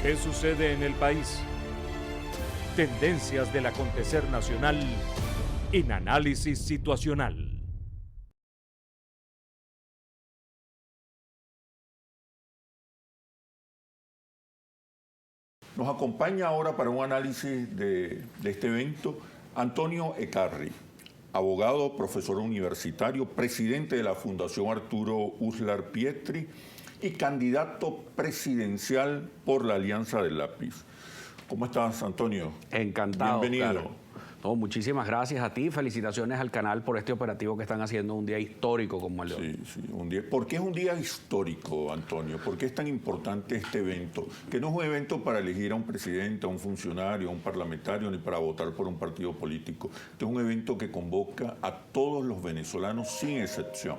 ¿Qué sucede en el país? Tendencias del acontecer nacional en análisis situacional. Nos acompaña ahora para un análisis de este evento Antonio Ecarri, abogado, profesor universitario, presidente de la Fundación Arturo Uslar Pietri y candidato presidencial por la Alianza del Lápiz. ¿Cómo estás, Antonio? Encantado. Bienvenido. Claro. No, muchísimas gracias a ti, felicitaciones al canal por este operativo que están haciendo un día histórico como el de hoy. Sí, un día. ¿Por qué es un día histórico, Antonio? ¿Por qué es tan importante este evento? Que no es un evento para elegir a un presidente, a un funcionario, a un parlamentario, ni para votar por un partido político. Este es un evento que convoca a todos los venezolanos sin excepción.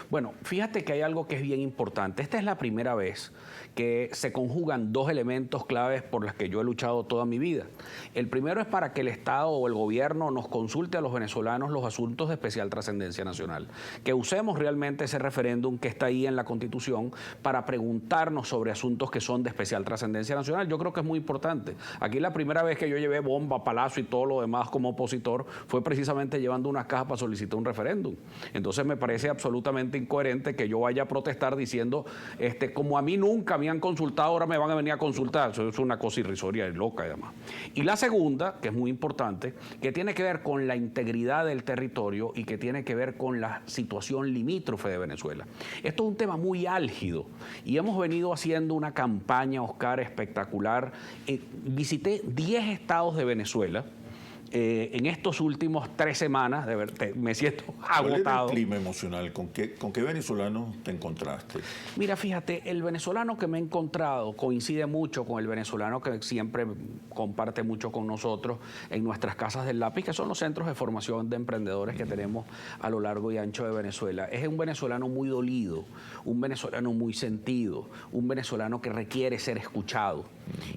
Bueno, fíjate que hay algo que es bien importante. Esta es la primera vez que se conjugan dos elementos claves por los que yo he luchado toda mi vida. El primero es para que el Estado o el gobierno nos consulte a los venezolanos los asuntos de especial trascendencia nacional. Que usemos realmente ese referéndum que está ahí en la Constitución para preguntarnos sobre asuntos que son de especial trascendencia nacional. Yo creo que es muy importante. Aquí la primera vez que yo llevé bomba, palazo y todo lo demás como opositor fue precisamente llevando unas cajas para solicitar un referéndum. Entonces me parece absolutamente incoherente que yo vaya a protestar diciendo, como a mí nunca me han consultado, ahora me van a venir a consultar. Eso es una cosa irrisoria y loca y demás. Y la segunda, que es muy importante, que tiene que ver con la integridad del territorio y que tiene que ver con la situación limítrofe de Venezuela. Esto es un tema muy álgido y hemos venido haciendo una campaña, Oscar, espectacular. Visité 10 estados de Venezuela. En estos últimos 3 semanas, de verdad, me siento agotado. ¿Cuál era el clima emocional? ¿Con qué venezolanos te encontraste? Mira, fíjate, el venezolano que me he encontrado coincide mucho con el venezolano que siempre comparte mucho con nosotros en nuestras casas del lápiz, que son los centros de formación de emprendedores que tenemos a lo largo y ancho de Venezuela. Es un venezolano muy dolido, un venezolano muy sentido, un venezolano que requiere ser escuchado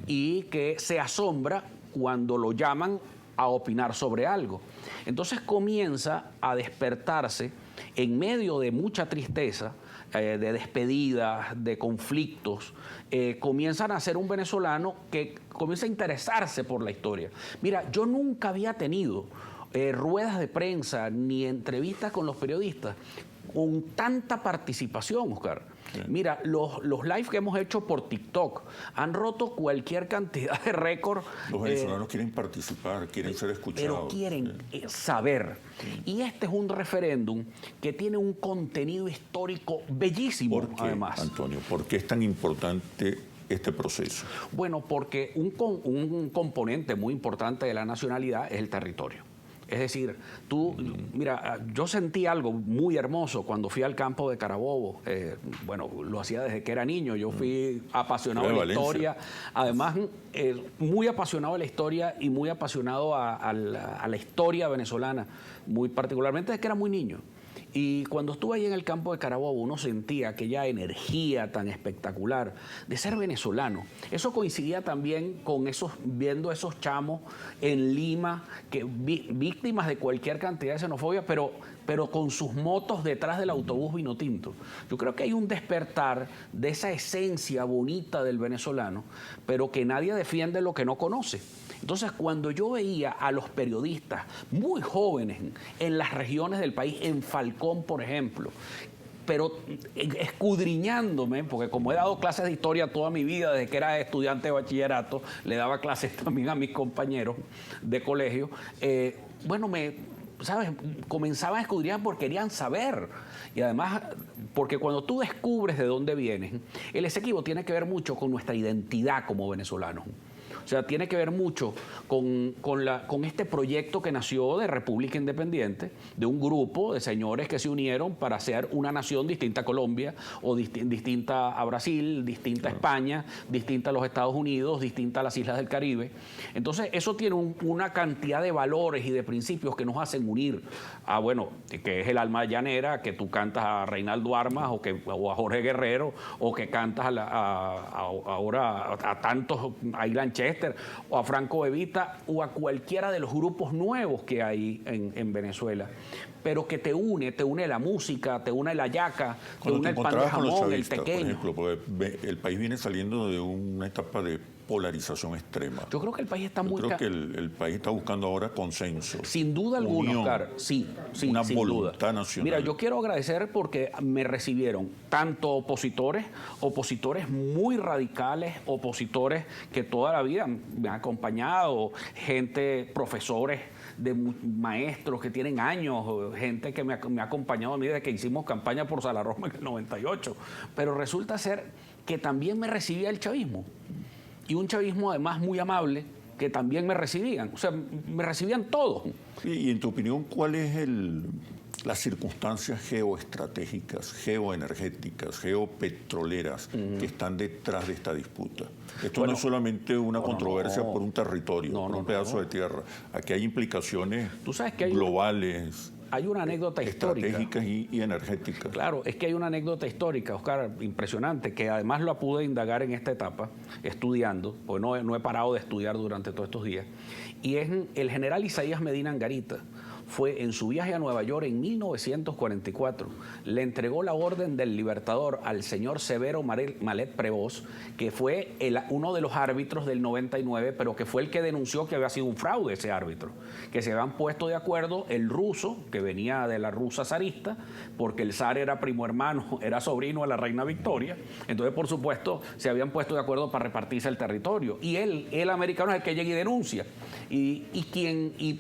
y que se asombra cuando lo llaman a opinar sobre algo. Entonces comienza a despertarse en medio de mucha tristeza, de despedidas, de conflictos, comienzan a ser un venezolano que comienza a interesarse por la historia. Mira, yo nunca había tenido ruedas de prensa ni entrevistas con los periodistas con tanta participación, Oscar. Mira, los live que hemos hecho por TikTok han roto cualquier cantidad de récord. Los venezolanos quieren participar, quieren ser escuchados. Pero quieren saber. Y este es un referéndum que tiene un contenido histórico bellísimo, ¿Por qué, además? Antonio? ¿Por qué es tan importante este proceso? Bueno, porque un componente muy importante de la nacionalidad es el territorio. Es decir, mira, yo sentí algo muy hermoso cuando fui al campo de Carabobo. Bueno, lo hacía desde que era niño. Yo fui apasionado de la historia. Además, muy apasionado de la historia y muy apasionado a la historia venezolana, muy particularmente desde que era muy niño. Y cuando estuve ahí en el campo de Carabobo, uno sentía aquella energía tan espectacular de ser venezolano. Eso coincidía también con viendo esos chamos en Lima, víctimas de cualquier cantidad de xenofobia, pero con sus motos detrás del autobús vino tinto. Yo creo que hay un despertar de esa esencia bonita del venezolano, pero que nadie defiende lo que no conoce. Entonces, cuando yo veía a los periodistas muy jóvenes en las regiones del país, en Falcón, por ejemplo, pero escudriñándome, porque como he dado clases de historia toda mi vida, desde que era estudiante de bachillerato, le daba clases también a mis compañeros de colegio, ¿sabes? Comenzaban a escudriñar porque querían saber. Y además, porque cuando tú descubres de dónde vienes, el Esequibo tiene que ver mucho con nuestra identidad como venezolanos. O sea, tiene que ver mucho con este proyecto que nació de República Independiente, de un grupo de señores que se unieron para hacer una nación distinta a Colombia, o distinta a Brasil, distinta a España, distinta a los Estados Unidos, distinta a las islas del Caribe. Entonces, eso tiene una cantidad de valores y de principios que nos hacen unir a, bueno, que es el alma llanera, que tú cantas a Reinaldo Armas o a Jorge Guerrero, o que cantas ahora a tantos, a Ilan Che, Chester, o a Franco Evita, o a cualquiera de los grupos nuevos que hay en Venezuela, pero que te une la música, te une la yaca, te une el pan de jamón, el tequeño. Por ejemplo, porque el país viene saliendo de una etapa de polarización extrema. Yo creo que el país está muy... Yo creo que el país está buscando ahora consenso. Sin duda alguna, unión, Oscar, sí, una sin voluntad duda. nacional. Mira, yo quiero agradecer porque me recibieron tanto opositores muy radicales, opositores que toda la vida me han acompañado, gente, profesores, de maestros que tienen años, gente que me ha acompañado a mí desde que hicimos campaña por Salaroma en el 98. Pero resulta ser que también me recibía el chavismo. Y un chavismo además muy amable, que también me recibían. O sea, me recibían todos. Y en tu opinión, ¿cuál es las circunstancias geoestratégicas, geoenergéticas, geopetroleras que están detrás de esta disputa? Esto no es solamente una controversia por un territorio, por un pedazo de tierra. Aquí hay implicaciones globales. Hay una anécdota histórica. Estratégicas y energéticas. Claro, es que hay una anécdota histórica, Oscar, impresionante, que además la pude indagar en esta etapa, estudiando, porque no he parado de estudiar durante todos estos días, y es el general Isaías Medina Angarita. Fue en su viaje a Nueva York en 1944, le entregó la Orden del Libertador al señor Severo Malet Prevost, que fue uno de los árbitros del 99, pero que fue el que denunció que había sido un fraude ese árbitro, que se habían puesto de acuerdo el ruso, que venía de la Rusia zarista, porque el zar era primo hermano, era sobrino de la reina Victoria, entonces por supuesto se habían puesto de acuerdo para repartirse el territorio, y el americano es el que llega y denuncia,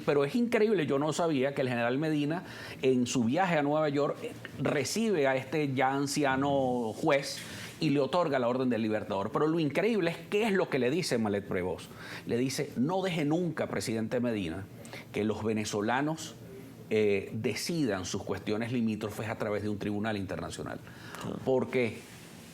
pero es increíble, yo no sabía que el general Medina en su viaje a Nueva York recibe a este ya anciano juez y le otorga la Orden del Libertador. Pero lo increíble es qué es lo que le dice Malet Prevost. Le dice, no deje nunca, presidente Medina, que los venezolanos decidan sus cuestiones limítrofes a través de un tribunal internacional. ¿Por qué?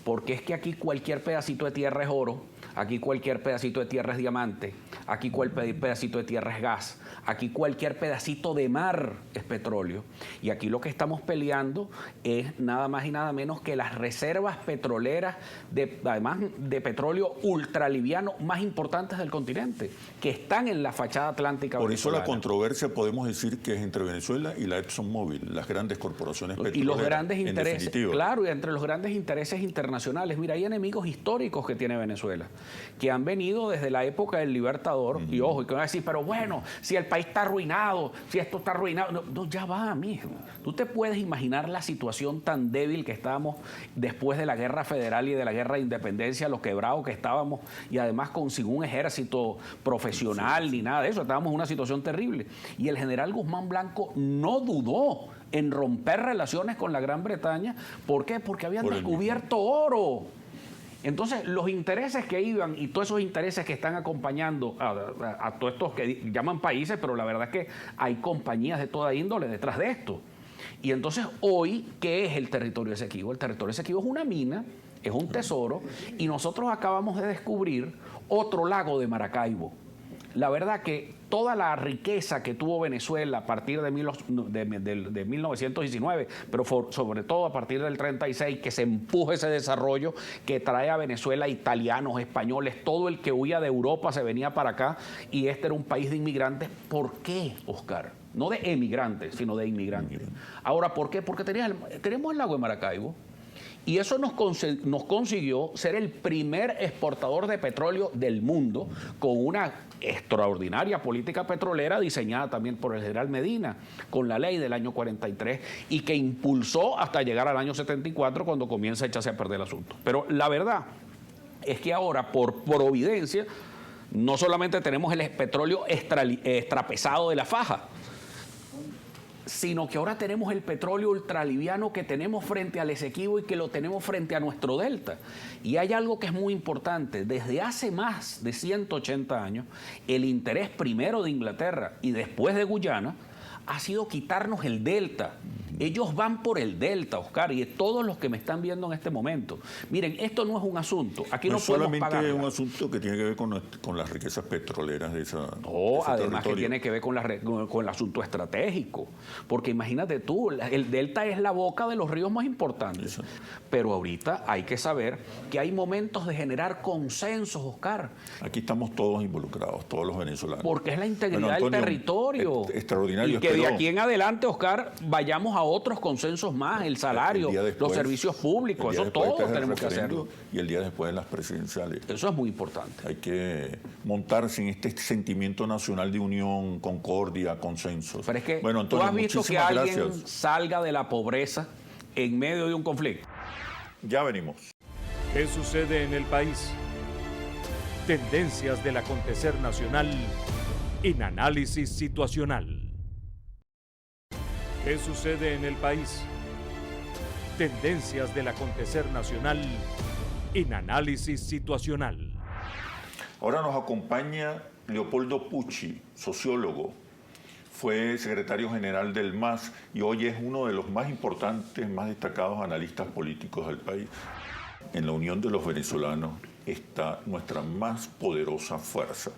Porque es que aquí cualquier pedacito de tierra es oro, aquí cualquier pedacito de tierra es diamante, aquí cualquier pedacito de tierra es gas, aquí cualquier pedacito de mar es petróleo. Y aquí lo que estamos peleando es nada más y nada menos que las reservas petroleras, además de petróleo ultraliviano más importantes del continente, que están en la fachada atlántica venezolana. Por eso la controversia podemos decir que es entre Venezuela y la ExxonMobil, las grandes corporaciones petroleras. Y los grandes intereses, en claro, y entre los grandes intereses internacionales. Mira, hay enemigos históricos que tiene Venezuela, que han venido desde la época del Libertador, y ojo, y que van a decir, pero bueno, si el país está arruinado, si esto está arruinado, no, ya va, mijo. Tú te puedes imaginar la situación tan débil que estábamos después de la guerra federal y de la guerra de independencia, lo quebrados que estábamos, y además sin un ejército profesional ni nada de eso, estábamos en una situación terrible. Y el general Guzmán Blanco no dudó en romper relaciones con la Gran Bretaña. ¿Por qué? Porque habían descubierto oro. Entonces, los intereses que iban y todos esos intereses que están acompañando a todos estos que llaman países, pero la verdad es que hay compañías de toda índole detrás de esto. Y entonces, hoy, ¿qué es el territorio Esequibo? El territorio Esequibo es una mina, es un tesoro, y nosotros acabamos de descubrir otro lago de Maracaibo. La verdad que toda la riqueza que tuvo Venezuela a partir de 1919, pero sobre todo a partir del 36, que se empuje ese desarrollo que trae a Venezuela italianos, españoles, todo el que huía de Europa se venía para acá, y este era un país de inmigrantes. ¿Por qué, Oscar? No de emigrantes, sino de inmigrantes. Ahora, ¿por qué? Porque tenemos el lago de Maracaibo. Y eso nos consiguió ser el primer exportador de petróleo del mundo, con una extraordinaria política petrolera diseñada también por el general Medina, con la ley del año 43, y que impulsó hasta llegar al año 74, cuando comienza a echarse a perder el asunto. Pero la verdad es que ahora, por providencia, no solamente tenemos el petróleo extrapesado de la faja, sino que ahora tenemos el petróleo ultraliviano que tenemos frente al Esequibo y que lo tenemos frente a nuestro delta. Y hay algo que es muy importante. Desde hace más de 180 años, el interés primero de Inglaterra y después de Guyana ha sido quitarnos el delta. Ellos van por el delta, Oscar, y todos los que me están viendo en este momento. Miren, esto no es un asunto. Aquí no podemos pagar. Solamente un asunto que tiene que ver con las riquezas petroleras de esa. No, además que tiene que ver con el asunto estratégico. Porque imagínate tú, el delta es la boca de los ríos más importantes. Exacto. Pero ahorita hay que saber que hay momentos de generar consensos, Oscar. Aquí estamos todos involucrados, todos los venezolanos. Porque es la integridad del territorio. Extraordinario. Y que de aquí en adelante, Oscar, vayamos a otros consensos más, el salario, los servicios públicos, eso todo tenemos que hacerlo. Y el día después en las presidenciales. Eso es muy importante. Hay que montarse en este sentimiento nacional de unión, concordia, consensos. Pero es que bueno, Antonio, tú has visto que alguien gracias. salga de la pobreza en medio de un conflicto. Ya venimos. ¿Qué sucede en el país? Tendencias del acontecer nacional en análisis situacional. ¿Qué sucede en el país? Tendencias del acontecer nacional en análisis situacional. Ahora nos acompaña Leopoldo Pucci, sociólogo. Fue secretario general del MAS y hoy es uno de los más importantes, más destacados analistas políticos del país. En la unión de los venezolanos está nuestra más poderosa fuerza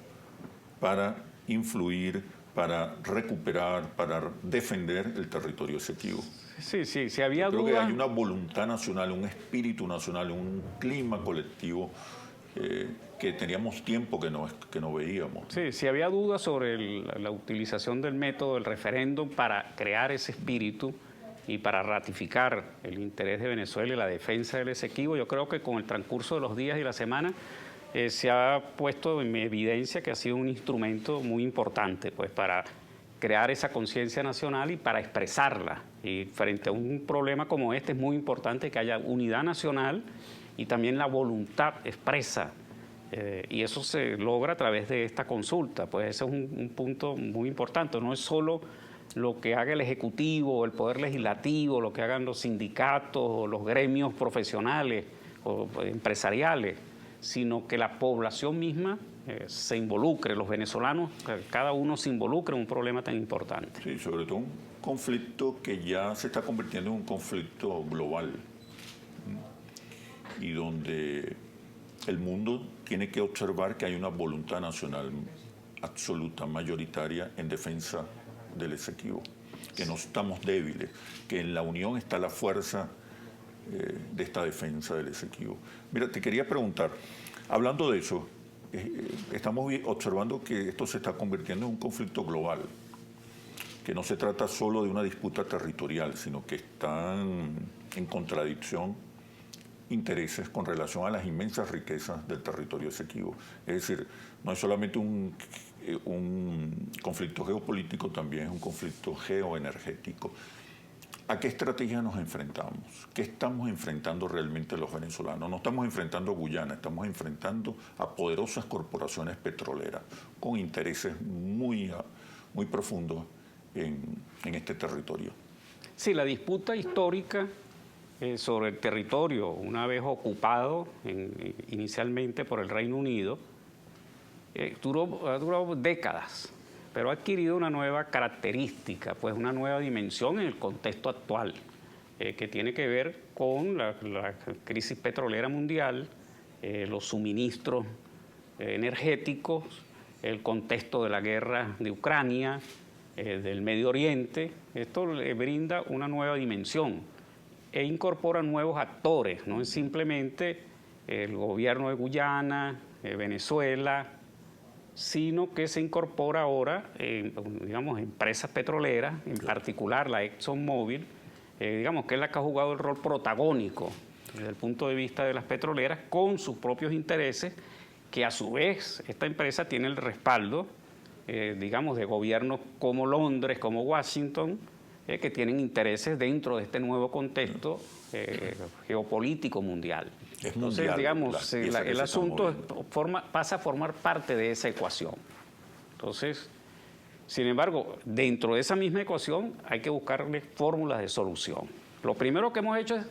para influir, para recuperar, para defender el territorio Esequibo. Sí, si había dudas. Creo que hay una voluntad nacional, un espíritu nacional, un clima colectivo que teníamos tiempo que no veíamos. Sí, si había dudas sobre la utilización del método del referéndum para crear ese espíritu y para ratificar el interés de Venezuela y la defensa del Esequibo, yo creo que con el transcurso de los días y la semana se ha puesto en evidencia que ha sido un instrumento muy importante pues, para crear esa conciencia nacional y para expresarla. Y frente a un problema como este es muy importante que haya unidad nacional y también la voluntad expresa. Y eso se logra a través de esta consulta. Pues ese es un punto muy importante. No es solo lo que haga el Ejecutivo, el Poder Legislativo, lo que hagan los sindicatos o los gremios profesionales o empresariales, sino que la población misma se involucre, los venezolanos, cada uno se involucre en un problema tan importante. Sí, sobre todo un conflicto que ya se está convirtiendo en un conflicto global y donde el mundo tiene que observar que hay una voluntad nacional absoluta, mayoritaria, en defensa del Esequibo, que no estamos débiles, que en la unión está la fuerza de esta defensa del Esequibo. Mira, te quería preguntar, hablando de eso, estamos observando que esto se está convirtiendo en un conflicto global, que no se trata solo de una disputa territorial, sino que están en contradicción intereses con relación a las inmensas riquezas del territorio Esequibo. Es decir, no es solamente un conflicto geopolítico, también es un conflicto geoenergético. ¿A qué estrategia nos enfrentamos? ¿Qué estamos enfrentando realmente los venezolanos? No estamos enfrentando a Guyana, estamos enfrentando a poderosas corporaciones petroleras con intereses muy profundos en este territorio. Sí, la disputa histórica sobre el territorio, una vez ocupado inicialmente por el Reino Unido, ha durado décadas, pero ha adquirido una nueva característica, pues una nueva dimensión en el contexto actual, que tiene que ver con la crisis petrolera mundial, los suministros energéticos, el contexto de la guerra de Ucrania, del Medio Oriente. Esto le brinda una nueva dimensión e incorpora nuevos actores, no es simplemente el gobierno de Guyana, Venezuela, sino que se incorpora ahora, digamos, empresas petroleras, en particular la ExxonMobil, digamos que es la que ha jugado el rol protagónico desde el punto de vista de las petroleras, con sus propios intereses, que a su vez esta empresa tiene el respaldo, digamos, de gobiernos como Londres, como Washington, que tienen intereses dentro de este nuevo contexto geopolítico mundial. Entonces, digamos, el asunto pasa a formar parte de esa ecuación. Entonces, sin embargo, dentro de esa misma ecuación hay que buscarle fórmulas de solución. Lo primero que hemos hecho,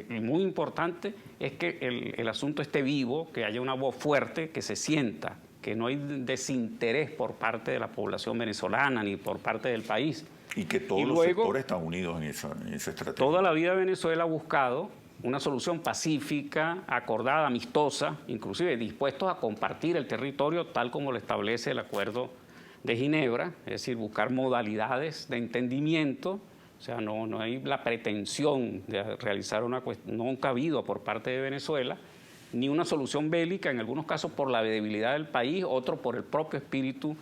y muy importante, es que el asunto esté vivo, que haya una voz fuerte, que se sienta, que no hay desinterés por parte de la población venezolana ni por parte del país, Y que todos los sectores están unidos en esa estrategia. Toda la vida Venezuela ha buscado una solución pacífica, acordada, amistosa, inclusive dispuestos a compartir el territorio tal como lo establece el Acuerdo de Ginebra, es decir, buscar modalidades de entendimiento. O sea, no hay la pretensión de realizar una cuestión, nunca ha habido por parte de Venezuela, ni una solución bélica, en algunos casos por la debilidad del país, otro por el propio espíritu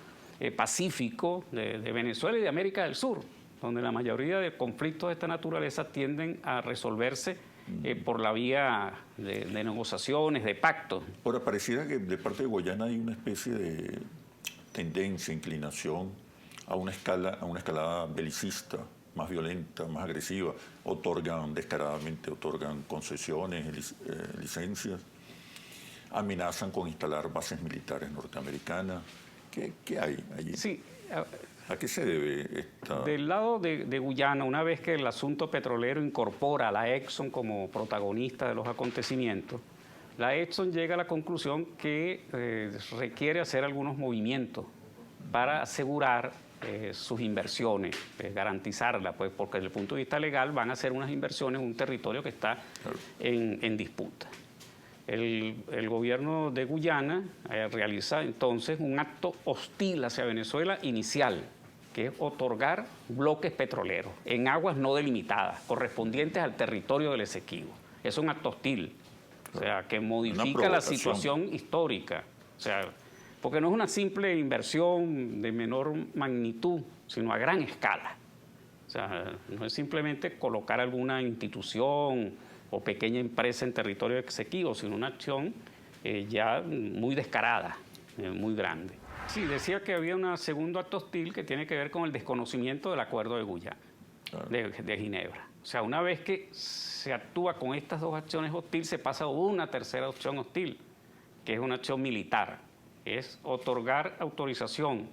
pacífico de Venezuela y de América del Sur, donde la mayoría de conflictos de esta naturaleza tienden a resolverse por la vía de negociaciones, de pactos. Ahora, pareciera que de parte de Guyana hay una especie de tendencia, inclinación a una escalada belicista, más violenta, más agresiva. Descaradamente otorgan concesiones, licencias, amenazan con instalar bases militares norteamericanas. ¿Qué hay allí? Sí. ¿A qué se debe esta...? Del lado de Guyana, una vez que el asunto petrolero incorpora a la Exxon como protagonista de los acontecimientos, la Exxon llega a la conclusión que requiere hacer algunos movimientos para asegurar sus inversiones, garantizarlas, pues, porque desde el punto de vista legal van a hacer unas inversiones en un territorio que está en disputa. El gobierno de Guyana realiza entonces un acto hostil hacia Venezuela inicial, que es otorgar bloques petroleros en aguas no delimitadas, correspondientes al territorio del Esequibo. Es un acto hostil, o sea, que modifica la situación histórica. O sea, porque no es una simple inversión de menor magnitud, sino a gran escala. O sea, no es simplemente colocar alguna institución o pequeña empresa en territorio Esequibo, sino una acción ya muy descarada, muy grande. Sí, decía que había un segundo acto hostil que tiene que ver con el desconocimiento del Acuerdo de Guyana, de Ginebra. O sea, una vez que se actúa con estas dos acciones hostiles, se pasa a una tercera opción hostil, que es una acción militar. Es otorgar autorización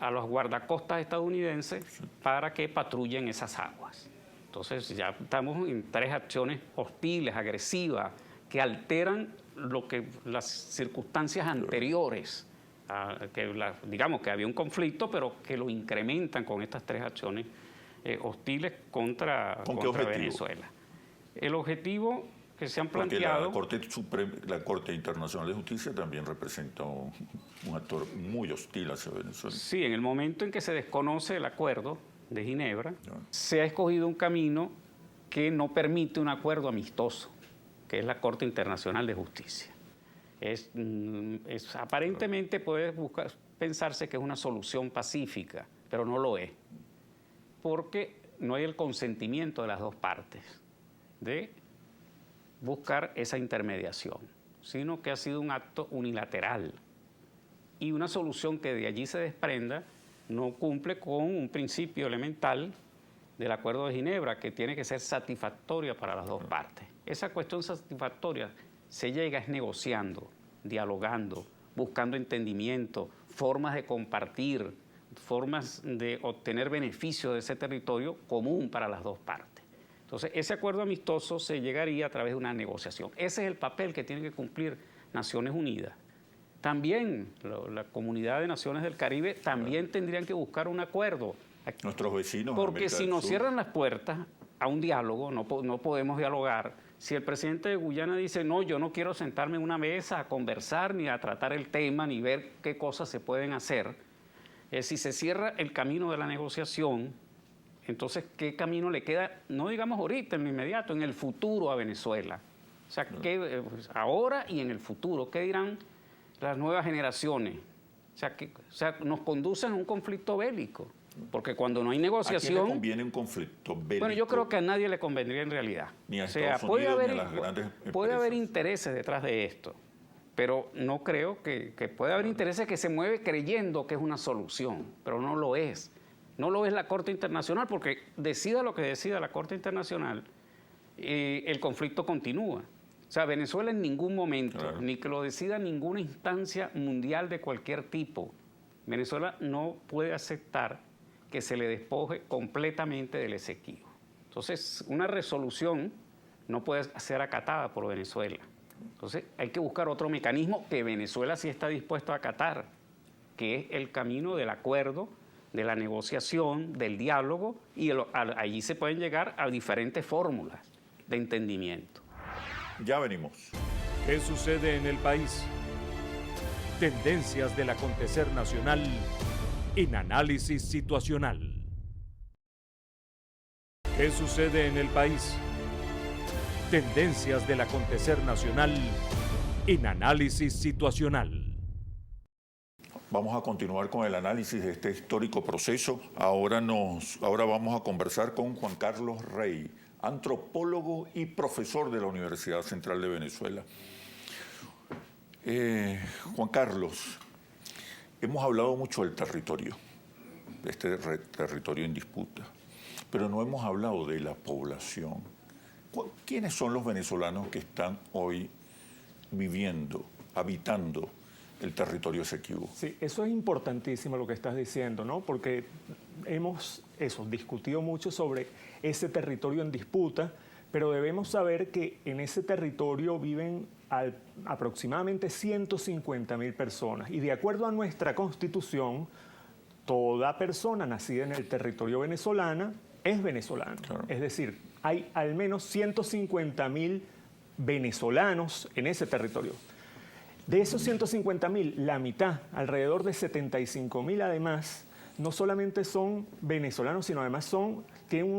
a los guardacostas estadounidenses para que patrullen esas aguas. Entonces ya estamos en tres acciones hostiles, agresivas, que alteran las circunstancias anteriores. Digamos que había un conflicto, pero que lo incrementan con estas tres acciones hostiles contra Venezuela. El objetivo que se han planteado... La Corte Internacional de Justicia también representa un actor muy hostil hacia Venezuela. Sí, en el momento en que se desconoce el acuerdo de Ginebra, se ha escogido un camino que no permite un acuerdo amistoso, que es la Corte Internacional de Justicia. Aparentemente puede pensarse que es una solución pacífica, pero no lo es, porque no hay el consentimiento de las dos partes de buscar esa intermediación, sino que ha sido un acto unilateral. Y una solución que de allí se desprenda no cumple con un principio elemental del Acuerdo de Ginebra, que tiene que ser satisfactoria para las dos partes. Esa cuestión satisfactoria se llega es negociando, dialogando, buscando entendimiento, formas de compartir, formas de obtener beneficio de ese territorio común para las dos partes. Entonces, ese acuerdo amistoso se llegaría a través de una negociación. Ese es el papel que tiene que cumplir Naciones Unidas. También la comunidad de naciones del Caribe también tendrían que buscar un acuerdo. Nuestros vecinos. Porque si nos cierran las puertas a un diálogo, no podemos dialogar. Si el presidente de Guyana dice, no, yo no quiero sentarme en una mesa a conversar, ni a tratar el tema, ni ver qué cosas se pueden hacer, si se cierra el camino de la negociación, entonces, ¿qué camino le queda? No digamos ahorita, en lo inmediato, en el futuro a Venezuela. O sea, ahora y en el futuro, ¿qué dirán las nuevas generaciones? O sea, nos conducen a un conflicto bélico. Porque cuando no hay negociación... ¿A quién le conviene un conflicto bélico? Bueno, yo creo que a nadie le convendría en realidad. Ni a Estados Unidos, ni a las grandes empresas. Puede haber intereses detrás de esto, pero no creo que pueda haber intereses que se mueven creyendo que es una solución, pero no lo es. No lo es la Corte Internacional, porque decida lo que decida la Corte Internacional, el conflicto continúa. O sea, Venezuela en ningún momento, ni que lo decida ninguna instancia mundial de cualquier tipo, Venezuela no puede aceptar que se le despoje completamente del Esequibo. Entonces, una resolución no puede ser acatada por Venezuela. Entonces, hay que buscar otro mecanismo que Venezuela sí está dispuesto a acatar, que es el camino del acuerdo de la negociación, del diálogo, y allí se pueden llegar a diferentes fórmulas de entendimiento. Ya venimos. ¿Qué sucede en el país? Tendencias del acontecer nacional en análisis situacional. ¿Qué sucede en el país? Tendencias del acontecer nacional en análisis situacional. Vamos a continuar con el análisis de este histórico proceso. Ahora vamos a conversar con Juan Carlos Rey, antropólogo y profesor de la Universidad Central de Venezuela. Juan Carlos, hemos hablado mucho del territorio, de este territorio en disputa, pero no hemos hablado de la población. ¿Quiénes son los venezolanos que están hoy viviendo, habitando el territorio Esequibo? Sí, eso es importantísimo lo que estás diciendo, ¿no? Porque hemos discutido mucho sobre ese territorio en disputa, pero debemos saber que en ese territorio viven aproximadamente 150.000 personas. Y de acuerdo a nuestra Constitución, toda persona nacida en el territorio venezolano es venezolano. Claro. Es decir, hay al menos 150.000 venezolanos en ese territorio. De esos 150.000, la mitad, alrededor de 75.000 además, no solamente son venezolanos, sino además tienen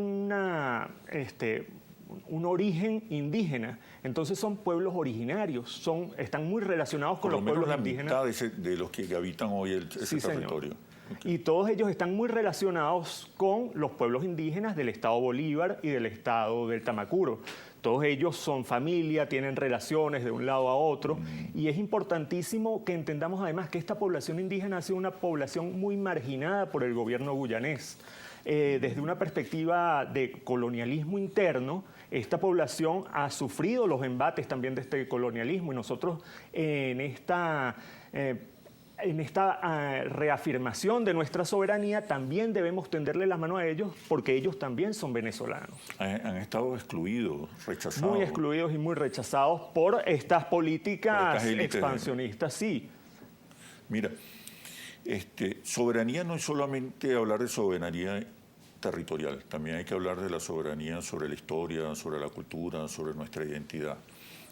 un origen indígena. Entonces son pueblos originarios, están muy relacionados con los pueblos indígenas. La mitad de los que habitan hoy ese territorio. Okay. Y todos ellos están muy relacionados con los pueblos indígenas del estado Bolívar y del estado del Tamacuro. Todos ellos son familia, tienen relaciones de un lado a otro, y es importantísimo que entendamos además que esta población indígena ha sido una población muy marginada por el gobierno guyanés. Desde una perspectiva de colonialismo interno, esta población ha sufrido los embates también de este colonialismo, y nosotros en esta reafirmación de nuestra soberanía también debemos tenderle la mano a ellos, porque ellos también son venezolanos. Han estado excluidos, rechazados. Muy excluidos y muy rechazados por estas políticas expansionistas, sí. Mira, soberanía no es solamente hablar de soberanía territorial, también hay que hablar de la soberanía sobre la historia, sobre la cultura, sobre nuestra identidad.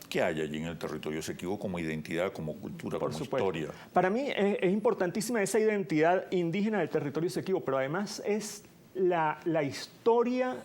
¿Qué hay allí en el territorio Esequibo como identidad, como cultura, como historia? Para mí es importantísima esa identidad indígena del territorio Esequibo, pero además es la historia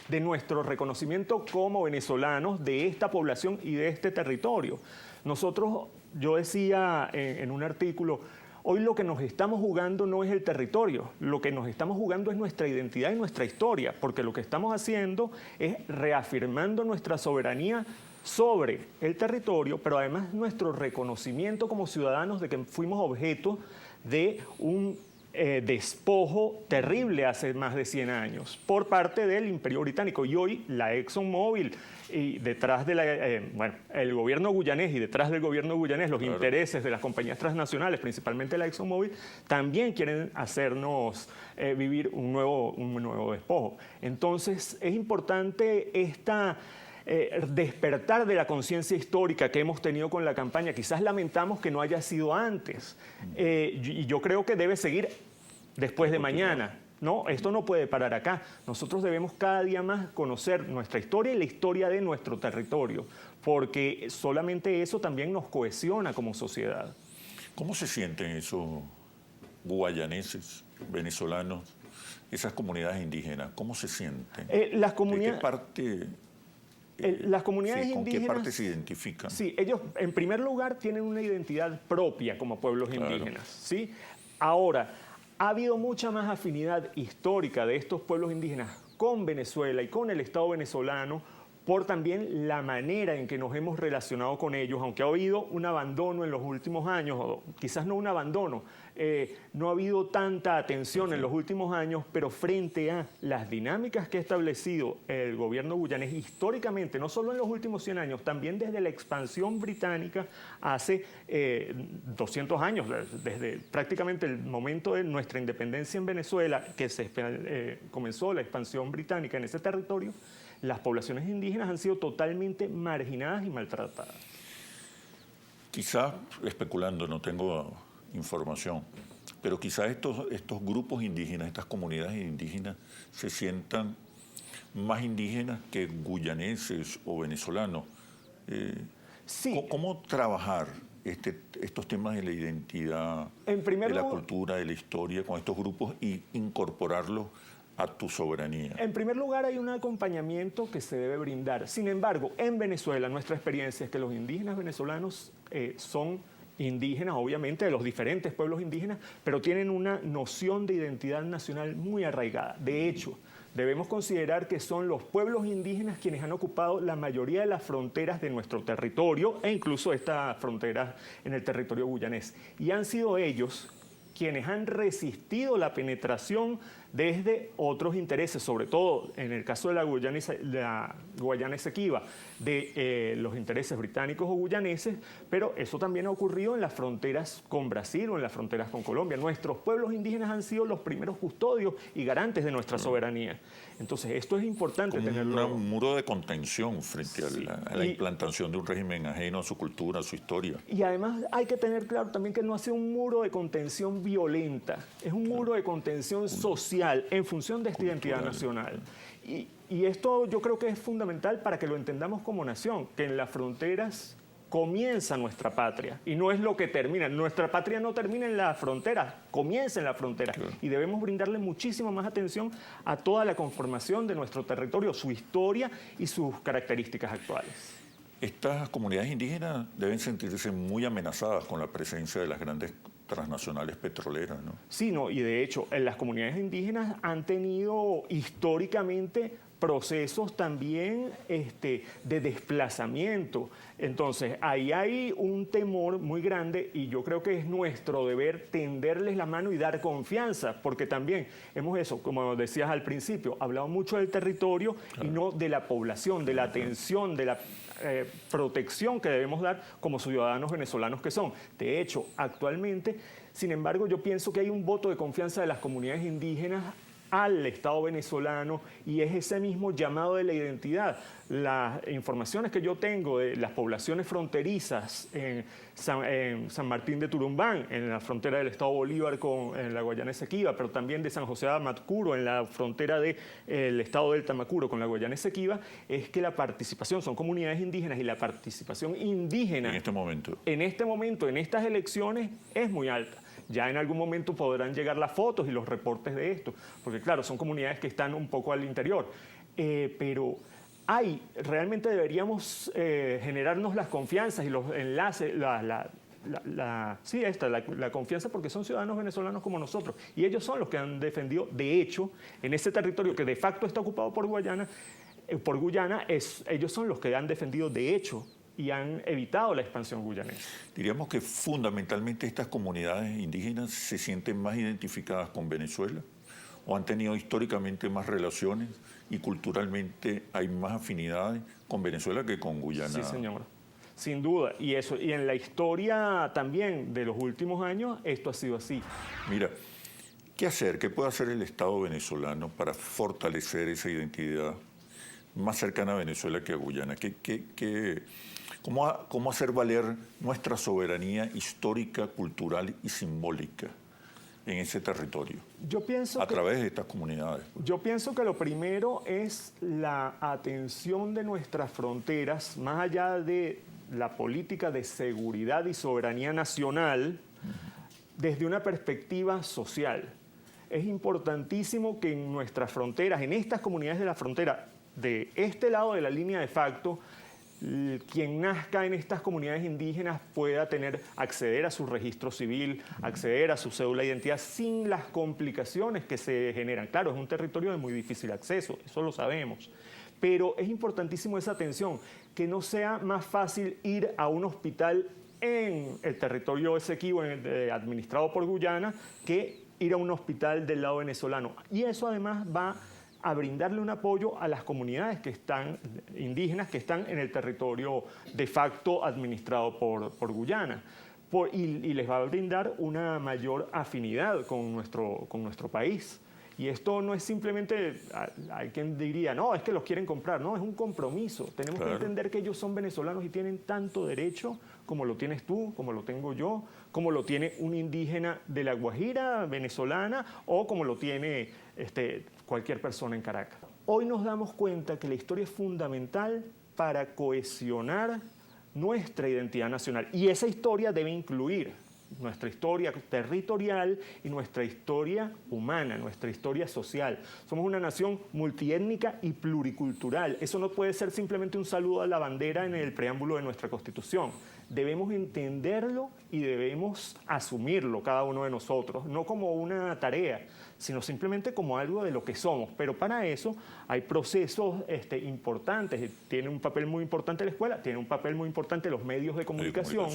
de nuestro reconocimiento como venezolanos de esta población y de este territorio. Nosotros, yo decía en un artículo, hoy lo que nos estamos jugando no es el territorio, lo que nos estamos jugando es nuestra identidad y nuestra historia, porque lo que estamos haciendo es reafirmando nuestra soberanía sobre el territorio, pero además nuestro reconocimiento como ciudadanos de que fuimos objeto de un despojo terrible hace más de 100 años por parte del Imperio Británico. Y hoy la ExxonMobil y detrás de el gobierno guyanés, y detrás del gobierno guyanés los intereses de las compañías transnacionales, principalmente la ExxonMobil, también quieren hacernos vivir un nuevo despojo. Entonces es importante despertar de la conciencia histórica que hemos tenido con la campaña. Quizás lamentamos que no haya sido antes, y yo creo que debe seguir después de mañana. No, esto no puede parar acá. Nosotros debemos cada día más conocer nuestra historia y la historia de nuestro territorio, porque solamente eso también nos cohesiona como sociedad. ¿Cómo se sienten esos guayaneses, venezolanos, esas comunidades indígenas? ¿Cómo se sienten? Las comunidades... ¿De qué parte... las comunidades indígenas... ¿Con qué parte se identifican? Sí, ellos en primer lugar tienen una identidad propia como pueblos indígenas, ¿sí? Ahora, ha habido mucha más afinidad histórica de estos pueblos indígenas con Venezuela y con el Estado venezolano por también la manera en que nos hemos relacionado con ellos, aunque ha habido un abandono en los últimos años, o quizás no un abandono, no ha habido tanta atención en los últimos años, pero frente a las dinámicas que ha establecido el gobierno guyanés históricamente, no solo en los últimos 100 años, también desde la expansión británica hace 200 años, desde prácticamente el momento de nuestra independencia en Venezuela, que comenzó la expansión británica en ese territorio, las poblaciones indígenas han sido totalmente marginadas y maltratadas. Quizá especulando, no tengo información, pero quizás estos grupos indígenas, estas comunidades indígenas, se sientan más indígenas que guyaneses o venezolanos. Sí. ¿Cómo trabajar estos temas de la identidad, En primer de la lugar, cultura, de la historia con estos grupos y incorporarlos a tu soberanía? En primer lugar, hay un acompañamiento que se debe brindar. Sin embargo, en Venezuela, nuestra experiencia es que los indígenas venezolanos son indígenas, obviamente, de los diferentes pueblos indígenas, pero tienen una noción de identidad nacional muy arraigada. De hecho, debemos considerar que son los pueblos indígenas quienes han ocupado la mayoría de las fronteras de nuestro territorio e incluso estas fronteras en el territorio guyanés. Y han sido ellos quienes han resistido la penetración desde otros intereses, sobre todo en el caso de la Guayana Esequiba, de los intereses británicos o guyaneses, pero eso también ha ocurrido en las fronteras con Brasil o en las fronteras con Colombia. Nuestros pueblos indígenas han sido los primeros custodios y garantes de nuestra soberanía. Entonces, esto es importante Como tenerlo. un muro de contención frente a la implantación de un régimen ajeno a su cultura, a su historia. Y además hay que tener claro también que no ha sido un muro de contención violenta, es un muro de contención social en función de esta identidad nacional. Y esto yo creo que es fundamental para que lo entendamos como nación, que en las fronteras comienza nuestra patria y no es lo que termina. Nuestra patria no termina en las fronteras, comienza en la frontera. Claro. Y debemos brindarle muchísima más atención a toda la conformación de nuestro territorio, su historia y sus características actuales. Estas comunidades indígenas deben sentirse muy amenazadas con la presencia de las grandes transnacionales petroleras, ¿no? Sí, no, y de hecho, las comunidades indígenas han tenido históricamente procesos también de desplazamiento. Entonces, ahí hay un temor muy grande y yo creo que es nuestro deber tenderles la mano y dar confianza, porque también hemos eso, como decías al principio, hablado mucho del territorio y no de la población, de la atención, de la protección que debemos dar como ciudadanos venezolanos que son. De hecho, actualmente, sin embargo, yo pienso que hay un voto de confianza de las comunidades indígenas al Estado venezolano y es ese mismo llamado de la identidad. Las informaciones que yo tengo de las poblaciones fronterizas en San Martín de Turumbán, en la frontera del Estado Bolívar con la Guayana Esequiba, pero también de San José de Amacuro, en la frontera del Estado del Tamacuro con la Guayana Esequiba, es que la participación, son comunidades indígenas y la participación indígena en este momento, en estas elecciones, es muy alta. Ya en algún momento podrán llegar las fotos y los reportes de esto, porque claro, son comunidades que están un poco al interior, pero realmente deberíamos generarnos las confianzas y los enlaces, la confianza porque son ciudadanos venezolanos como nosotros y ellos son los que han defendido, de hecho, en ese territorio que de facto está ocupado por Guyana, ellos son los que han defendido de hecho y han evitado la expansión guyanesa. Diríamos que fundamentalmente estas comunidades indígenas se sienten más identificadas con Venezuela o han tenido históricamente más relaciones y culturalmente hay más afinidades con Venezuela que con Guyana. Sí, señor. Sin duda. Y en la historia también de los últimos años, esto ha sido así. Mira, ¿qué hacer? ¿Qué puede hacer el Estado venezolano para fortalecer esa identidad más cercana a Venezuela que a Guyana? ¿Cómo hacer valer nuestra soberanía histórica, cultural y simbólica en ese territorio? Yo pienso a través de estas comunidades. Yo pienso que lo primero es la atención de nuestras fronteras, más allá de la política de seguridad y soberanía nacional, desde una perspectiva social. Es importantísimo que en nuestras fronteras, en estas comunidades de la frontera, de este lado de la línea de facto, quien nazca en estas comunidades indígenas pueda acceder a su registro civil, acceder a su cédula de identidad sin las complicaciones que se generan. Claro, es un territorio de muy difícil acceso, eso lo sabemos, pero es importantísimo esa atención, que no sea más fácil ir a un hospital en el territorio Esequibo, administrado por Guyana, que ir a un hospital del lado venezolano. Y eso además va a brindarle un apoyo a las comunidades indígenas que están en el territorio de facto administrado por Guyana. Y les va a brindar una mayor afinidad con nuestro país. Y esto no es simplemente, hay quien diría, no, es que los quieren comprar. No, es un compromiso. Tenemos que entender que ellos son venezolanos y tienen tanto derecho como lo tienes tú, como lo tengo yo, como lo tiene un indígena de La Guajira, venezolana, o como lo tiene cualquier persona en Caracas. Hoy nos damos cuenta que la historia es fundamental para cohesionar nuestra identidad nacional. Y esa historia debe incluir nuestra historia territorial y nuestra historia humana, nuestra historia social. Somos una nación multiétnica y pluricultural. Eso no puede ser simplemente un saludo a la bandera en el preámbulo de nuestra Constitución. Debemos entenderlo y debemos asumirlo cada uno de nosotros, no como una tarea, sino simplemente como algo de lo que somos. Pero para eso hay procesos importantes. Tiene un papel muy importante la escuela, tiene un papel muy importante los medios de comunicación.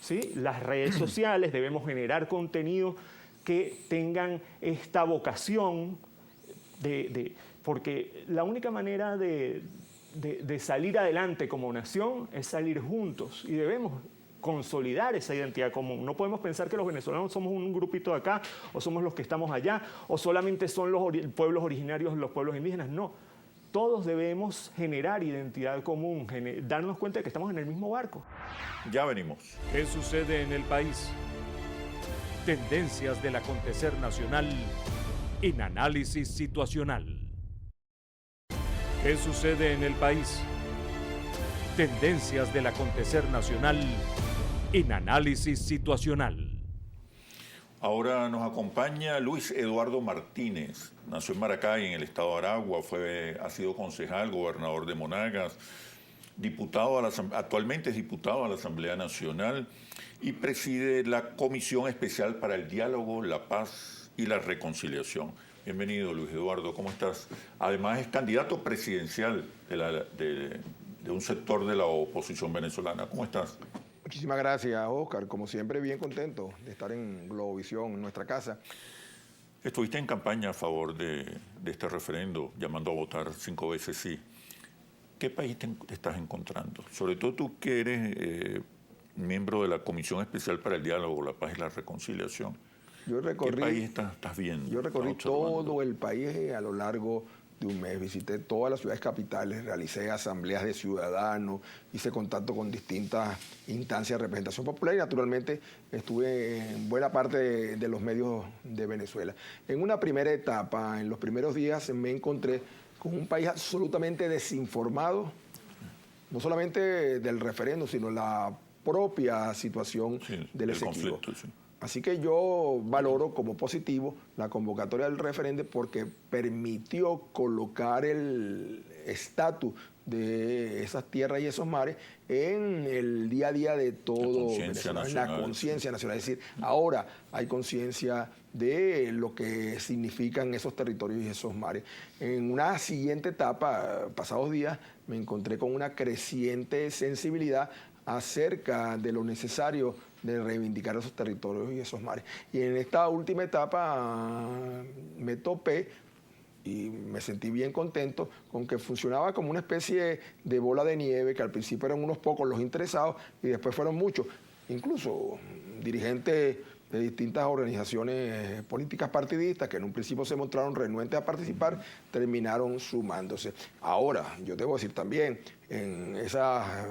¿Sí? Las redes sociales, debemos generar contenido que tengan esta vocación porque la única manera de salir adelante como nación es salir juntos y debemos consolidar esa identidad común. No podemos pensar que los venezolanos somos un grupito de acá o somos los que estamos allá o solamente son los pueblos originarios, los pueblos indígenas. No, todos debemos generar identidad común, darnos cuenta de que estamos en el mismo barco. Ya venimos. ¿Qué sucede en el país? Tendencias del acontecer nacional en análisis situacional. ¿Qué sucede en el país? Tendencias del acontecer nacional en análisis situacional. Ahora nos acompaña Luis Eduardo Martínez. Nació en Maracay, en el estado de Aragua, ha sido concejal, gobernador de Monagas, actualmente es diputado a la Asamblea Nacional y preside la Comisión Especial para el Diálogo, la Paz y la Reconciliación. Bienvenido, Luis Eduardo, ¿cómo estás? Además es candidato presidencial de un sector de la oposición venezolana. ¿Cómo estás? Muchísimas gracias, Oscar. Como siempre, bien contento de estar en Globovisión, en nuestra casa. Estuviste en campaña a favor de este referendo, llamando a votar 5 veces sí. ¿Qué país te estás encontrando? Sobre todo tú que eres miembro de la Comisión Especial para el Diálogo, la Paz y la Reconciliación. ¿Qué país estás viendo? Yo recorrí todo el país a lo largo de un mes. Visité todas las ciudades capitales, realicé asambleas de ciudadanos, hice contacto con distintas instancias de representación popular y naturalmente estuve en buena parte de los medios de Venezuela. En una primera etapa, en los primeros días, me encontré con un país absolutamente desinformado, no solamente del referendo, sino la propia situación del Esequibo. Así que yo valoro como positivo la convocatoria del referéndum porque permitió colocar el estatus de esas tierras y esos mares en el día a día de todo Venezuela, en la conciencia nacional. Es decir, ahora hay conciencia de lo que significan esos territorios y esos mares. En una siguiente etapa, pasados días, me encontré con una creciente sensibilidad acerca de lo necesario de reivindicar esos territorios y esos mares. Y en esta última etapa me topé y me sentí bien contento con que funcionaba como una especie de bola de nieve, que al principio eran unos pocos los interesados y después fueron muchos, incluso dirigentes de distintas organizaciones políticas partidistas que en un principio se mostraron renuentes a participar, terminaron sumándose. Ahora, yo debo decir también, en esa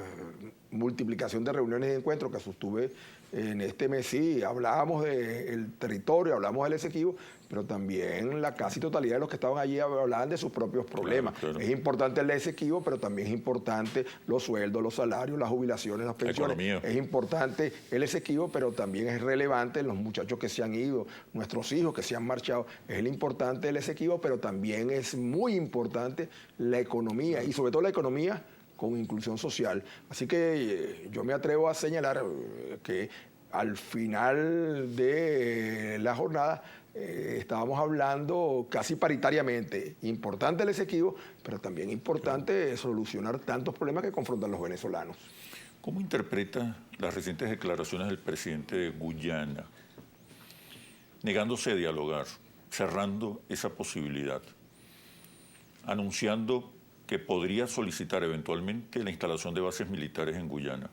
multiplicación de reuniones y encuentros que sostuve en este mes, sí, hablábamos del territorio, hablamos del Esequibo, pero también la casi totalidad de los que estaban allí hablaban de sus propios problemas. Claro. Es importante el Esequibo, pero también es importante los sueldos, los salarios, las jubilaciones, las pensiones. Es importante el Esequibo, pero también es relevante los muchachos que se han ido, nuestros hijos que se han marchado. Es importante el Esequibo, pero también es muy importante la economía, y sobre todo la economía con inclusión social. Así que yo me atrevo a señalar que al final de la jornada estábamos hablando casi paritariamente. Importante el Esequibo, pero también importante solucionar tantos problemas que confrontan los venezolanos. ¿Cómo interpreta las recientes declaraciones del presidente de Guyana, negándose a dialogar, cerrando esa posibilidad, anunciando que podría solicitar eventualmente la instalación de bases militares en Guyana?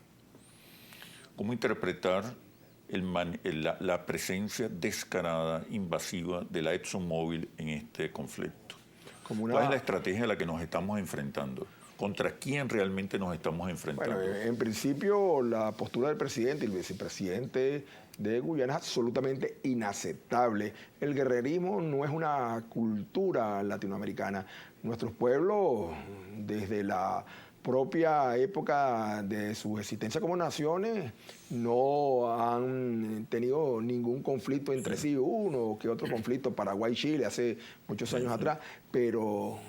¿Cómo interpretar la presencia descarada, invasiva de la ExxonMobil en este conflicto? ¿Cuál es la estrategia a la que nos estamos enfrentando? ¿Contra quién realmente nos estamos enfrentando? Bueno, en principio la postura del presidente y el vicepresidente de Guyana es absolutamente inaceptable. El guerrerismo no es una cultura latinoamericana. Nuestros pueblos, desde la propia época de su existencia como naciones, no han tenido ningún conflicto entre sí, uno que otro conflicto, Paraguay-Chile hace muchos años atrás, pero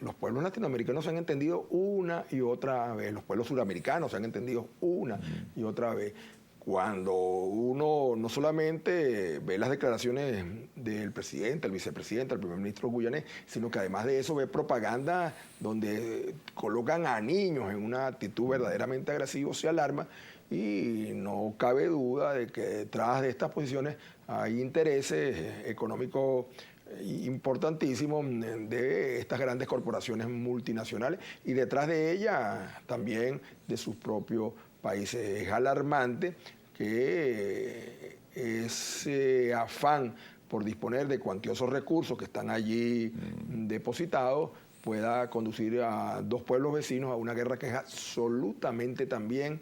los pueblos latinoamericanos se han entendido una y otra vez, los pueblos suramericanos se han entendido una y otra vez. Cuando uno no solamente ve las declaraciones del presidente, el vicepresidente, el primer ministro guyanés, sino que además de eso ve propaganda donde colocan a niños en una actitud verdaderamente agresiva, se alarma, y no cabe duda de que detrás de estas posiciones hay intereses económicos importantísimos de estas grandes corporaciones multinacionales y detrás de ellas también de sus propios países. Es alarmante que ese afán por disponer de cuantiosos recursos que están allí depositados pueda conducir a dos pueblos vecinos a una guerra que es absolutamente también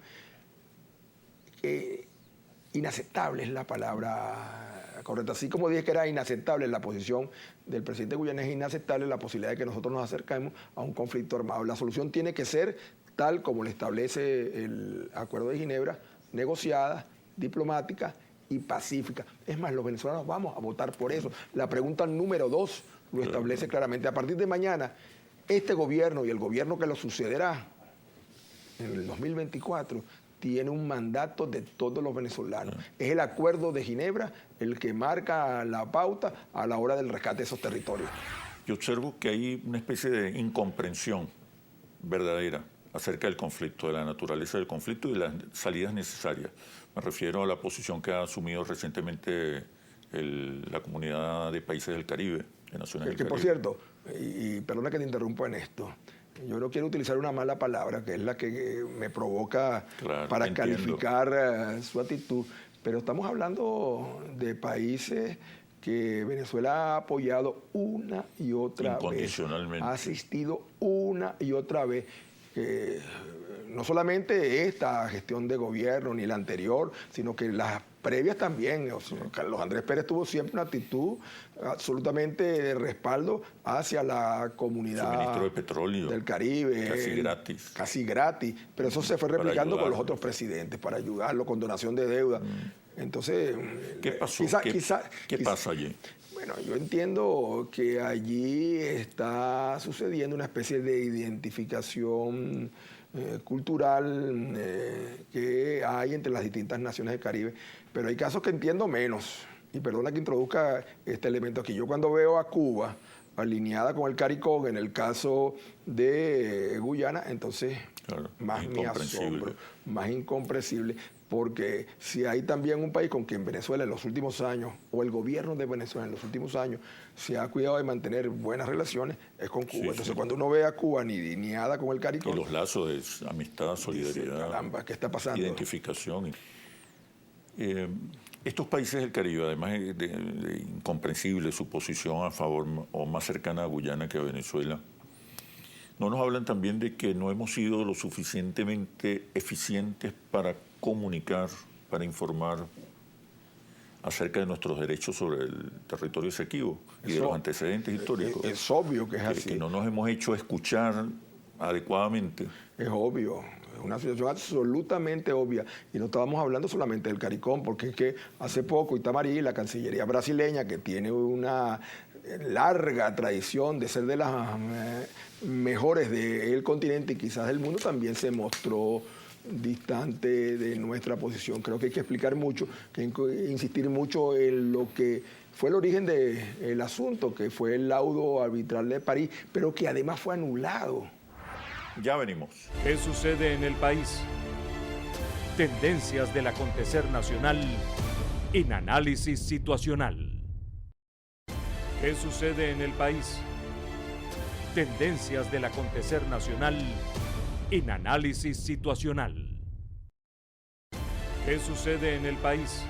inaceptable, es la palabra correcta. Así como dije que era inaceptable la posición del presidente guyanés, es inaceptable la posibilidad de que nosotros nos acerquemos a un conflicto armado. La solución tiene que ser tal como le establece el Acuerdo de Ginebra, negociada, diplomática y pacífica. Es más, los venezolanos vamos a votar por eso. La pregunta número 2 lo establece claramente. A partir de mañana, este gobierno y el gobierno que lo sucederá en el 2024 tiene un mandato de todos los venezolanos. Es el Acuerdo de Ginebra el que marca la pauta a la hora del rescate de esos territorios. Yo observo que hay una especie de incomprensión verdadera acerca del conflicto, de la naturaleza del conflicto y de las salidas necesarias. Me refiero a la posición que ha asumido recientemente la comunidad de países del Caribe, de naciones del Caribe. Por cierto, y perdona que te interrumpa en esto, yo no quiero utilizar una mala palabra, que es la que me provoca para calificar su actitud, pero estamos hablando de países que Venezuela ha apoyado una y otra vez. Incondicionalmente. Ha asistido una y otra vez. Que no solamente esta gestión de gobierno ni la anterior, sino que las previas también. O sea, Carlos Andrés Pérez tuvo siempre una actitud absolutamente de respaldo hacia la comunidad suministro de petróleo del Caribe. Casi gratis. Casi gratis. Pero eso se fue replicando con los otros presidentes, para ayudarlo, con donación de deuda. Entonces, ¿qué pasó? ¿Qué pasa allí? Bueno, yo entiendo que allí está sucediendo una especie de identificación cultural que hay entre las distintas naciones del Caribe, pero hay casos que entiendo menos. Y perdona que introduzca este elemento aquí. Yo cuando veo a Cuba alineada con el CARICOM en el caso de Guyana, entonces más me asombro, más incomprensible, porque si hay también un país con quien Venezuela en los últimos años, o el gobierno de Venezuela en los últimos años, se ha cuidado de mantener buenas relaciones, es con Cuba. Entonces cuando uno ve a Cuba alineada con el CARICOM... Y los lazos de amistad, solidaridad, caramba, ¿qué está pasando? Identificación. Estos países del Caribe, además de incomprensible su posición a favor o más cercana a Guyana que a Venezuela, ¿no nos hablan también de que no hemos sido lo suficientemente eficientes para comunicar, para informar acerca de nuestros derechos sobre el territorio Esequibo y de los antecedentes históricos? Es obvio que es así. Que no nos hemos hecho escuchar adecuadamente. Es obvio. Es una situación absolutamente obvia. Y no estábamos hablando solamente del CARICOM, porque es que hace poco Itamaraí, la Cancillería brasileña, que tiene una larga tradición de ser de las mejores del continente y quizás del mundo, también se mostró distante de nuestra posición. Creo que hay que explicar mucho, que hay que insistir mucho en lo que fue el origen del asunto, que fue el laudo arbitral de París, pero que además fue anulado. Ya venimos. ¿Qué sucede en el país? Tendencias del acontecer nacional en análisis situacional. ¿Qué sucede en el país? Tendencias del acontecer nacional en análisis situacional. ¿Qué sucede en el país?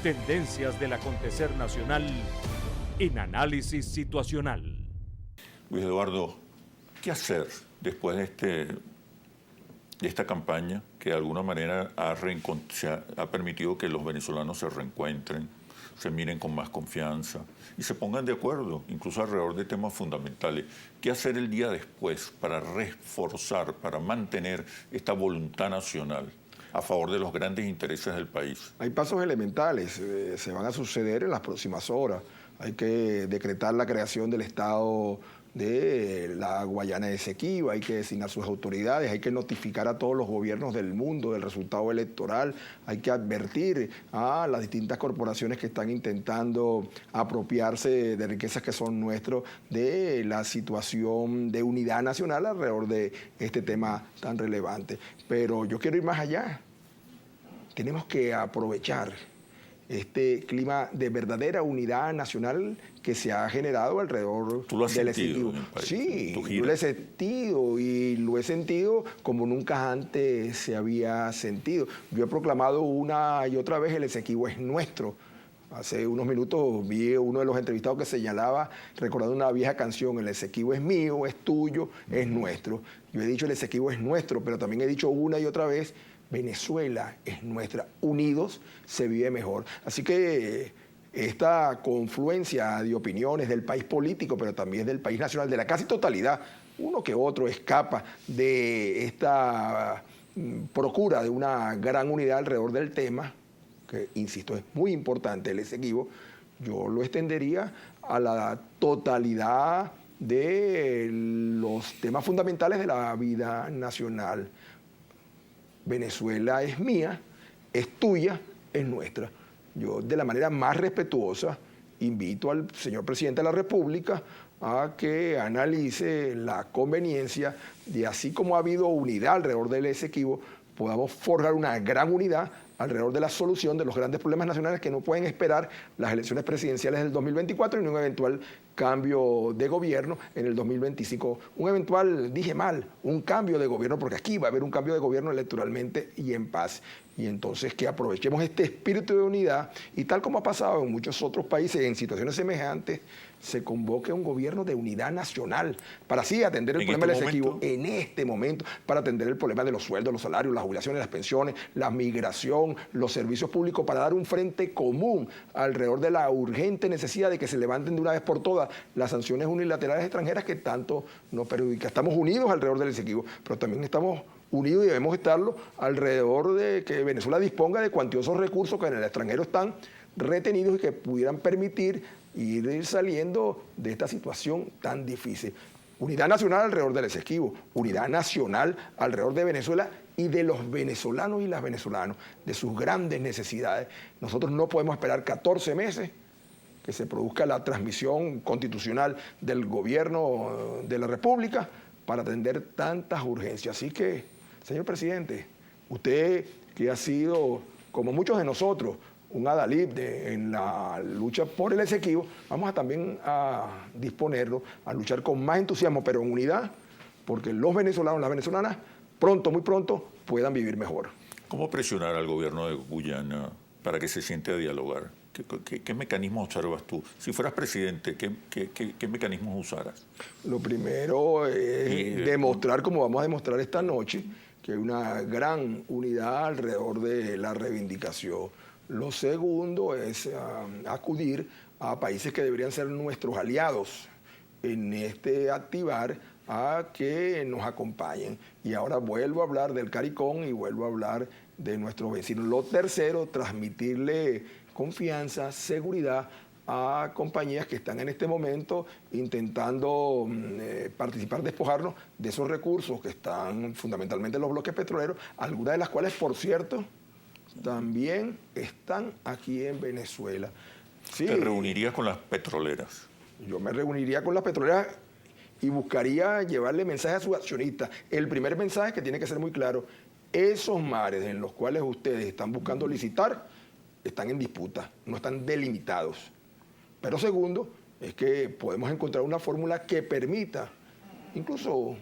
Tendencias del acontecer nacional en análisis situacional. Luis Eduardo, ¿qué hacer después de esta campaña que de alguna manera ha permitido que los venezolanos se reencuentren, se miren con más confianza y se pongan de acuerdo, incluso alrededor de temas fundamentales? ¿Qué hacer el día después para reforzar, para mantener esta voluntad nacional a favor de los grandes intereses del país? Hay pasos elementales, se van a suceder en las próximas horas. Hay que decretar la creación del Estado de la Guayana Esequiba, hay que designar sus autoridades, hay que notificar a todos los gobiernos del mundo del resultado electoral, hay que advertir a las distintas corporaciones que están intentando apropiarse de riquezas que son nuestros de la situación de unidad nacional alrededor de este tema tan relevante. Pero yo quiero ir más allá. Tenemos que aprovechar este clima de verdadera unidad nacional que se ha generado alrededor del Esequibo. Sí, yo lo he sentido y lo he sentido como nunca antes se había sentido. Yo he proclamado una y otra vez: el Esequibo es nuestro. Hace unos minutos vi a uno de los entrevistados que señalaba, recordando una vieja canción: el Esequibo es mío, es tuyo, es nuestro. Yo he dicho el Esequibo es nuestro, pero también he dicho una y otra vez: Venezuela es nuestra. Unidos se vive mejor. Así que esta confluencia de opiniones del país político, pero también del país nacional, de la casi totalidad, uno que otro escapa de esta procura de una gran unidad alrededor del tema, que, insisto, es muy importante el Esequibo. Yo lo extendería a la totalidad de los temas fundamentales de la vida nacional. Venezuela es mía, es tuya, es nuestra. Yo, de la manera más respetuosa, invito al señor presidente de la República a que analice la conveniencia de, así como ha habido unidad alrededor del Esequibo, podamos forjar una gran unidad alrededor de la solución de los grandes problemas nacionales que no pueden esperar las elecciones presidenciales del 2024 y un eventual cambio de gobierno en el 2025. Un eventual, dije mal, un cambio de gobierno, porque aquí va a haber un cambio de gobierno electoralmente y en paz. Y entonces que aprovechemos este espíritu de unidad y, tal como ha pasado en muchos otros países en situaciones semejantes, se convoque un gobierno de unidad nacional para así atender el problema del Esequibo en este momento, para atender el problema de los sueldos, los salarios, las jubilaciones, las pensiones, la migración, los servicios públicos, para dar un frente común alrededor de la urgente necesidad de que se levanten de una vez por todas las sanciones unilaterales extranjeras que tanto nos perjudican. Estamos unidos alrededor del Esequibo, pero también estamos unidos y debemos estarlo alrededor de que Venezuela disponga de cuantiosos recursos que en el extranjero están retenidos y que pudieran permitir ir saliendo de esta situación tan difícil. Unidad nacional alrededor del Esequibo, unidad nacional alrededor de Venezuela y de los venezolanos y las venezolanas, de sus grandes necesidades. Nosotros no podemos esperar 14 meses que se produzca la transmisión constitucional del gobierno de la República para atender tantas urgencias. Así que, señor presidente, usted que ha sido, como muchos de nosotros, un adalid en la lucha por el Esequibo, vamos también a disponernos a luchar con más entusiasmo, pero en unidad, porque los venezolanos, las venezolanas, pronto, muy pronto, puedan vivir mejor. ¿Cómo presionar al gobierno de Guyana para que se siente a dialogar? ¿Qué mecanismos observas tú? Si fueras presidente, ¿qué mecanismos usaras? Lo primero es demostrar, como vamos a demostrar esta noche, que hay una gran unidad alrededor de la reivindicación. Lo segundo es acudir a países que deberían ser nuestros aliados en este activar a que nos acompañen. Y ahora vuelvo a hablar del CARICOM y vuelvo a hablar de nuestros vecinos. Lo tercero, transmitirle confianza, seguridad a compañías que están en este momento intentando participar, despojarnos de esos recursos que están fundamentalmente en los bloques petroleros, algunas de las cuales, por cierto, también están aquí en Venezuela. Sí, ¿te reunirías con las petroleras? Yo me reuniría con las petroleras y buscaría llevarle mensaje a sus accionistas. El primer mensaje, que tiene que ser muy claro: esos mares en los cuales ustedes están buscando licitar están en disputa, no están delimitados. Pero segundo, es que podemos encontrar una fórmula que permita incluso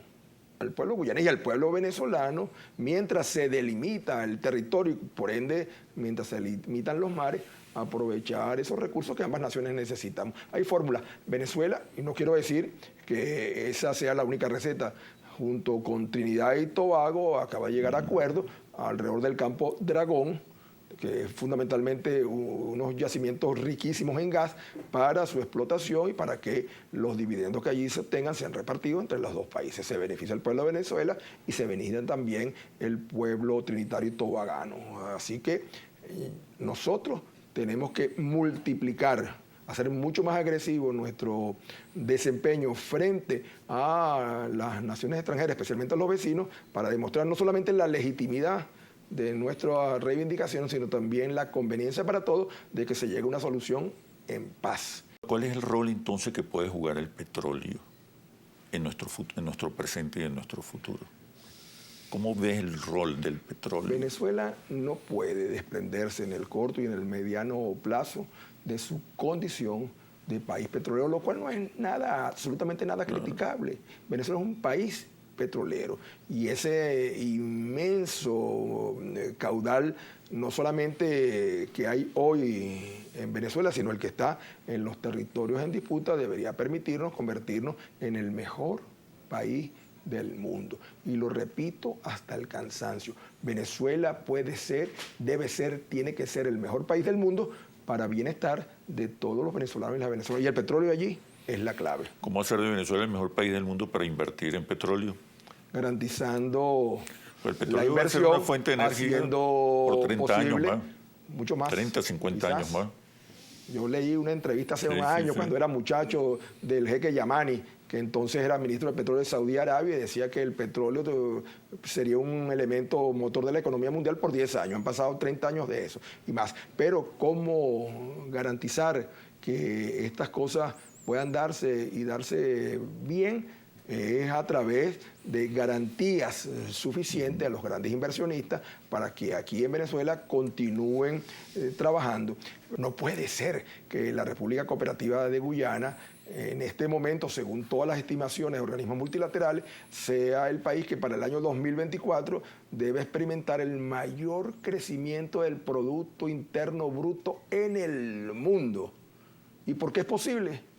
al pueblo guyanés y al pueblo venezolano, mientras se delimita el territorio y por ende, mientras se limitan los mares, aprovechar esos recursos que ambas naciones necesitamos. Hay fórmulas. Venezuela, y no quiero decir que esa sea la única receta, junto con Trinidad y Tobago, acaba de llegar a acuerdo alrededor del campo Dragón, que es fundamentalmente unos yacimientos riquísimos en gas para su explotación y para que los dividendos que allí se obtengan sean repartidos entre los dos países. Se beneficia el pueblo de Venezuela y se beneficia también el pueblo trinitario y tobagano. Así que nosotros tenemos que multiplicar, hacer mucho más agresivo nuestro desempeño frente a las naciones extranjeras, especialmente a los vecinos, para demostrar no solamente la legitimidad de nuestra reivindicación, sino también la conveniencia para todos de que se llegue a una solución en paz. ¿Cuál es el rol entonces que puede jugar el petróleo en nuestro presente y en nuestro futuro? ¿Cómo ves el rol del petróleo? Venezuela no puede desprenderse en el corto y en el mediano plazo de su condición de país petrolero, lo cual no es nada, absolutamente nada criticable. Venezuela es un país petrolero y ese inmenso caudal no solamente que hay hoy en Venezuela, sino el que está en los territorios en disputa debería permitirnos convertirnos en el mejor país del mundo. Y lo repito hasta el cansancio, Venezuela puede ser, debe ser, tiene que ser el mejor país del mundo para bienestar de todos los venezolanos y las venezolanas. Y el petróleo allí es la clave. ¿Cómo hacer de Venezuela el mejor país del mundo para invertir en petróleo? Garantizando el petróleo la inversión, va a ser una fuente de energía haciendo por 30 años posible, más. mucho más. 30, 50 quizás. años más. Yo leí una entrevista hace unos años cuando era muchacho del jeque Yamani, que entonces era ministro de Petróleo de Saudi Arabia, y decía que el petróleo sería un elemento motor de la economía mundial por 10 años. Han pasado 30 años de eso y más. Pero ¿cómo garantizar que estas cosas puedan darse y darse bien? Es a través de garantías suficientes a los grandes inversionistas para que aquí en Venezuela continúen trabajando. No puede ser que la República Cooperativa de Guyana, en este momento, según todas las estimaciones de organismos multilaterales, sea el país que para el año 2024 debe experimentar el mayor crecimiento del Producto Interno Bruto en el mundo. ¿Y por qué es posible?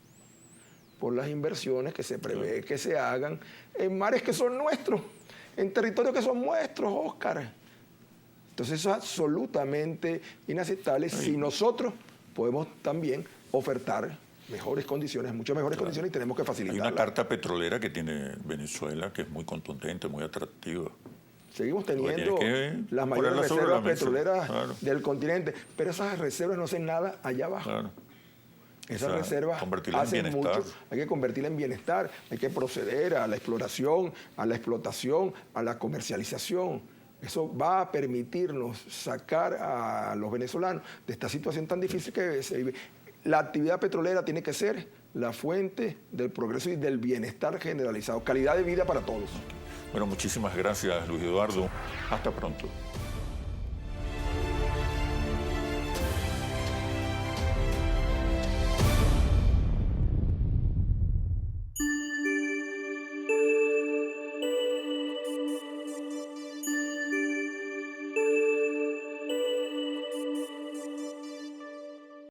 Por las inversiones que se prevé que se hagan en mares que son nuestros, en territorios que son nuestros, Óscar. Entonces eso es absolutamente inaceptable si nosotros podemos también ofertar mejores condiciones, muchas mejores condiciones, y tenemos que facilitarlas. Hay una carta petrolera que tiene Venezuela que es muy contundente, muy atractiva. Seguimos teniendo las mayores reservas petroleras del continente, pero esas reservas no hacen nada allá abajo. Claro. Esas reservas hacen mucho, hay que convertirla en bienestar, hay que proceder a la exploración, a la explotación, a la comercialización. Eso va a permitirnos sacar a los venezolanos de esta situación tan difícil que se vive. La actividad petrolera tiene que ser la fuente del progreso y del bienestar generalizado, calidad de vida para todos. Bueno, muchísimas gracias, Luis Eduardo. Hasta pronto.